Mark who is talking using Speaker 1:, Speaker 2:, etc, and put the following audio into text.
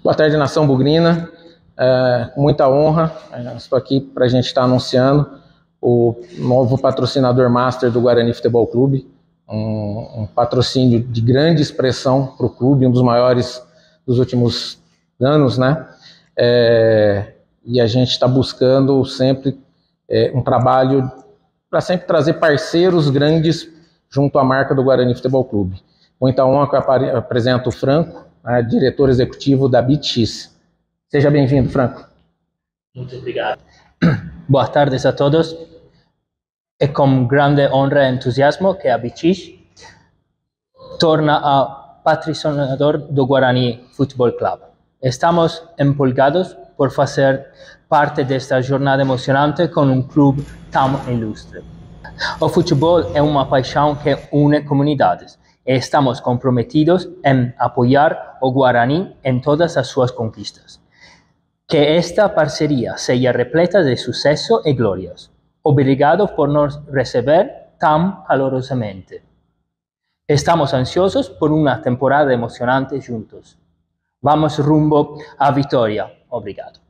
Speaker 1: Boa tarde, nação bugrina. Com muita honra, estou aqui para a gente estar anunciando o novo patrocinador master do Guarani Futebol Clube, um patrocínio de grande expressão para o clube, um dos maiores dos últimos anos, né? E a gente está buscando sempre um trabalho para sempre trazer parceiros grandes junto à marca do Guarani Futebol Clube. Muita honra que eu apresento o Franco, diretor executivo da BitX. Seja bem-vindo, Franco.
Speaker 2: Muito obrigado. Boa tarde a todos. É com grande honra e entusiasmo que a BitX torna a patrocinador do Guarani Futebol Clube. Estamos empolgados por fazer parte desta jornada emocionante com um clube tão ilustre. O futebol é uma paixão que une comunidades e estamos comprometidos em apoiar o Guarani em todas as suas conquistas. Que esta parceria seja repleta de sucesso e glórias. Obrigado por nos receber tão calorosamente. Estamos ansiosos por uma temporada emocionante juntos. Vamos rumbo à vitória. Obrigado.